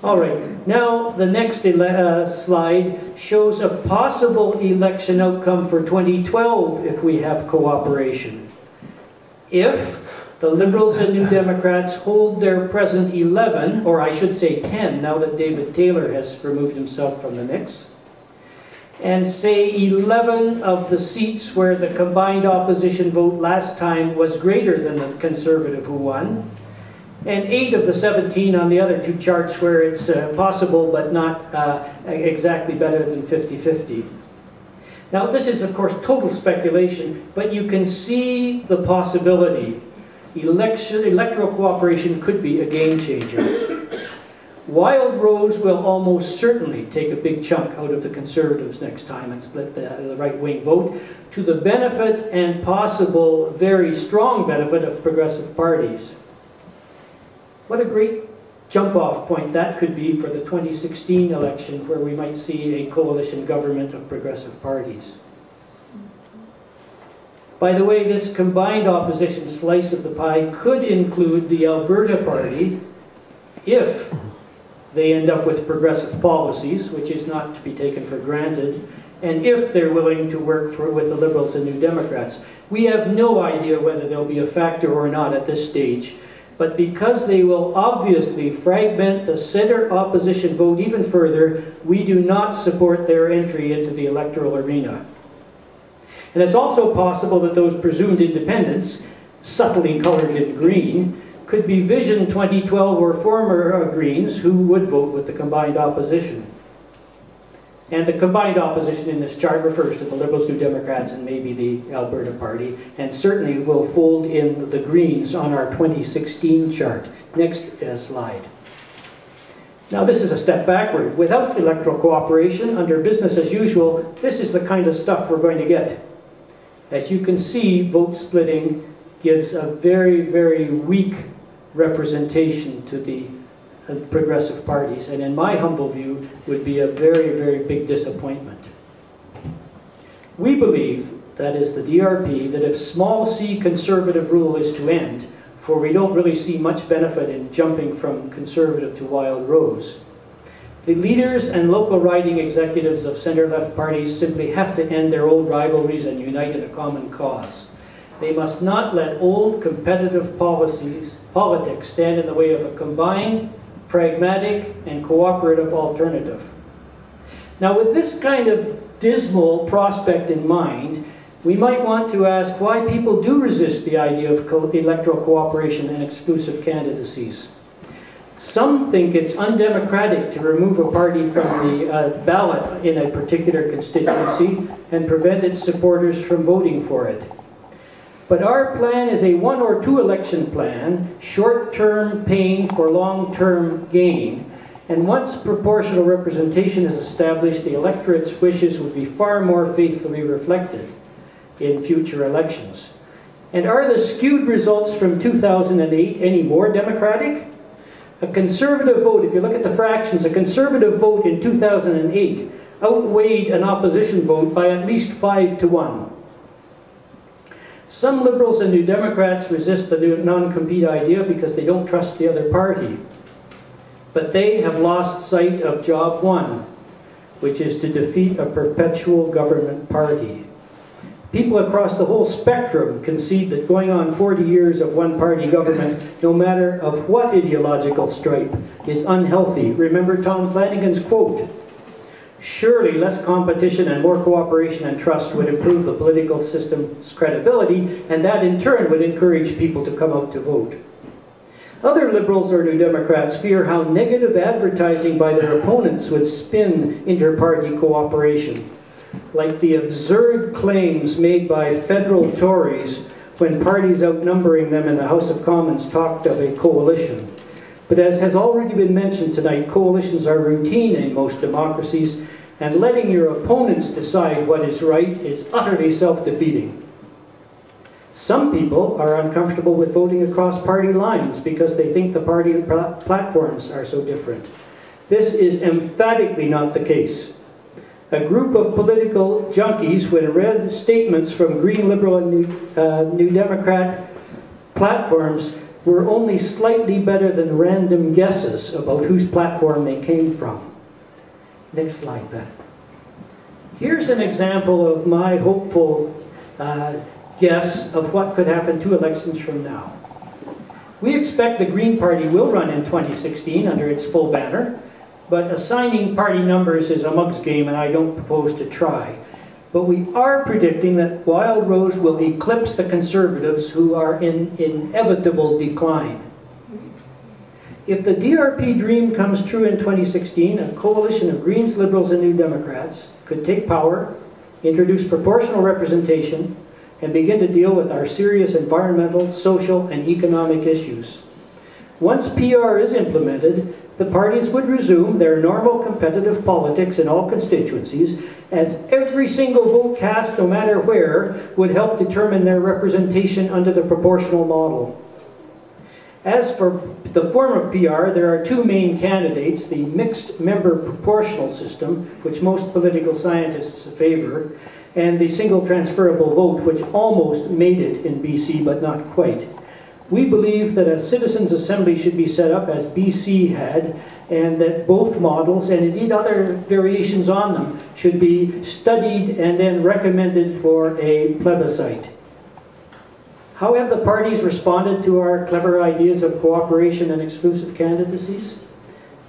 All right, now the next slide shows a possible election outcome for 2012 if we have cooperation. If the Liberals and New Democrats hold their present 11, or I should say 10, now that David Taylor has removed himself from the mix, and say 11 of the seats where the combined opposition vote last time was greater than the Conservative who won, and 8 of the 17 on the other two charts where it's possible but not exactly better than 50-50. Now this is of course total speculation, but you can see the possibility. Electoral cooperation could be a game changer. Wild Rose will almost certainly take a big chunk out of the Conservatives next time and split the right-wing vote to the benefit and possible very strong benefit of progressive parties. What a great jump-off point that could be for the 2016 election, where we might see a coalition government of progressive parties. By the way, this combined opposition slice of the pie could include the Alberta Party if they end up with progressive policies, which is not to be taken for granted, and if they're willing to work with the Liberals and New Democrats. We have no idea whether they'll be a factor or not at this stage, but because they will obviously fragment the center opposition vote even further, we do not support their entry into the electoral arena. And it's also possible that those presumed independents, subtly colored in green, could be Vision 2012 or former Greens who would vote with the combined opposition. And the combined opposition in this chart refers to the Liberals, New Democrats, and maybe the Alberta Party, and certainly will fold in the Greens on our 2016 chart. Next slide. Now this is a step backward. Without electoral cooperation, under business as usual, this is the kind of stuff we're going to get. As you can see, vote splitting gives a very, very weak representation to the progressive parties, and in my humble view, would be a very, very big disappointment. We believe, that is the DRP, that if small c conservative rule is to end, for we don't really see much benefit in jumping from conservative to Wild Rose, the leaders and local riding executives of center-left parties simply have to end their old rivalries and unite in a common cause. They must not let old competitive politics stand in the way of a combined, pragmatic, and cooperative alternative. Now, with this kind of dismal prospect in mind, we might want to ask why people do resist the idea of electoral cooperation and exclusive candidacies. Some think it's undemocratic to remove a party from the ballot in a particular constituency and prevent its supporters from voting for it. But our plan is a 1 or 2 election plan, short-term pain for long-term gain. And once proportional representation is established, the electorate's wishes would be far more faithfully reflected in future elections. And are the skewed results from 2008 any more democratic? A conservative vote, if you look at the fractions, a conservative vote in 2008 outweighed an opposition vote by at least 5-to-1. Some Liberals and New Democrats resist the non-compete idea because they don't trust the other party. But they have lost sight of job 1, which is to defeat a perpetual government party. People across the whole spectrum concede that going on 40 years of one-party government, no matter of what ideological stripe, is unhealthy. Remember Tom Flanagan's quote, "Surely less competition and more cooperation and trust would improve the political system's credibility, and that in turn would encourage people to come out to vote." Other Liberals or New Democrats fear how negative advertising by their opponents would spin inter-party cooperation, like the absurd claims made by federal Tories when parties outnumbering them in the House of Commons talked of a coalition. But as has already been mentioned tonight, coalitions are routine in most democracies, and letting your opponents decide what is right is utterly self-defeating. Some people are uncomfortable with voting across party lines because they think the party platforms are so different. This is emphatically not the case. A group of political junkies, when read statements from Green, Liberal, and New Democrat platforms, were only slightly better than random guesses about whose platform they came from. Next slide, Beth. Here's an example of my hopeful guess of what could happen 2 elections from now. We expect the Green Party will run in 2016 under its full banner, but assigning party numbers is a mug's game and I don't propose to try. But we are predicting that Wild Rose will eclipse the Conservatives, who are in inevitable decline. If the DRP dream comes true in 2016, a coalition of Greens, Liberals and New Democrats could take power, introduce proportional representation, and begin to deal with our serious environmental, social, and economic issues. Once PR is implemented, the parties would resume their normal competitive politics in all constituencies, as every single vote cast, no matter where, would help determine their representation under the proportional model. As for the form of PR, there are 2 main candidates: the mixed member proportional system, which most political scientists favor, and the single transferable vote, which almost made it in BC, but not quite. We believe that a citizens' assembly should be set up as BC had, and that both models, and indeed other variations on them, should be studied and then recommended for a plebiscite. How have the parties responded to our clever ideas of cooperation and exclusive candidacies?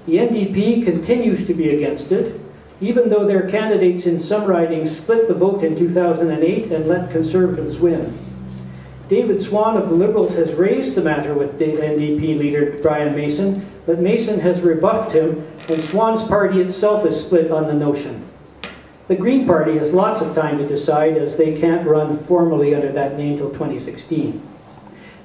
The NDP continues to be against it, even though their candidates in some ridings split the vote in 2008 and let Conservatives win. David Swan of the Liberals has raised the matter with the NDP leader Brian Mason, but Mason has rebuffed him, and Swan's party itself is split on the notion. The Green Party has lots of time to decide, as they can't run formally under that name till 2016.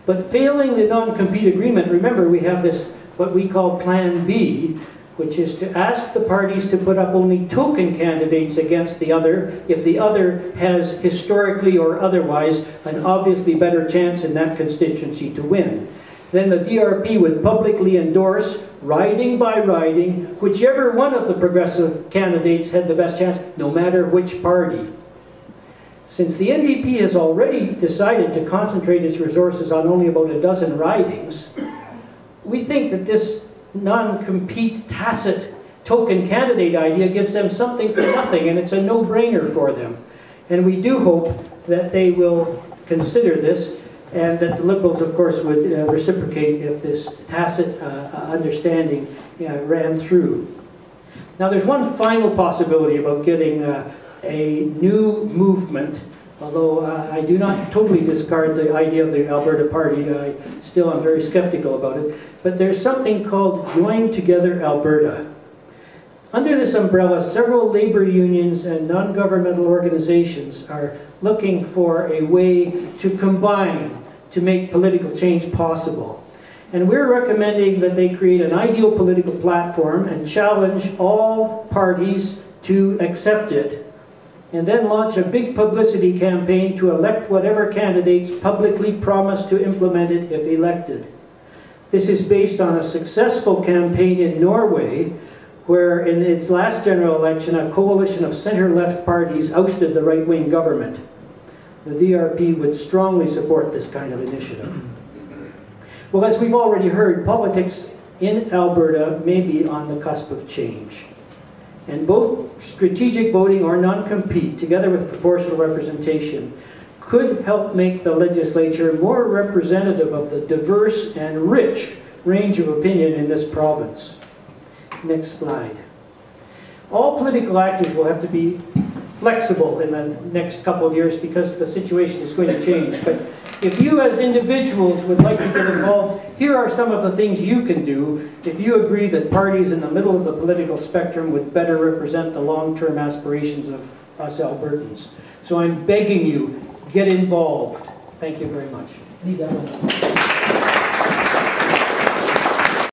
But failing the non-compete agreement, remember we have this, what we call Plan B, which is to ask the parties to put up only token candidates against the other if the other has historically or otherwise an obviously better chance in that constituency to win. Then the DRP would publicly endorse, riding by riding, whichever one of the progressive candidates had the best chance, no matter which party. Since the NDP has already decided to concentrate its resources on only about a dozen ridings, we think that this non-compete tacit token candidate idea gives them something for nothing, and it's a no-brainer for them. And we do hope that they will consider this, and that the Liberals, of course, would reciprocate if this tacit understanding ran through. Now, there's one final possibility about getting a new movement, although I do not totally discard the idea of the Alberta Party. I still am very skeptical about it. But there's something called Join Together Alberta. Under this umbrella, several labor unions and non-governmental organizations are looking for a way to combine to make political change possible. And we're recommending that they create an ideal political platform and challenge all parties to accept it, and then launch a big publicity campaign to elect whatever candidates publicly promise to implement it if elected. This is based on a successful campaign in Norway, where in its last general election, a coalition of center-left parties ousted the right-wing government. The DRP would strongly support this kind of initiative. Well, as we've already heard, politics in Alberta may be on the cusp of change. And both strategic voting or non-compete, together with proportional representation, could help make the legislature more representative of the diverse and rich range of opinion in this province. Next slide. All political actors will have to be flexible in the next couple of years because the situation is going to change. But if you as individuals would like to get involved, here are some of the things you can do if you agree that parties in the middle of the political spectrum would better represent the long-term aspirations of us Albertans. So I'm begging you, get involved. Thank you very much.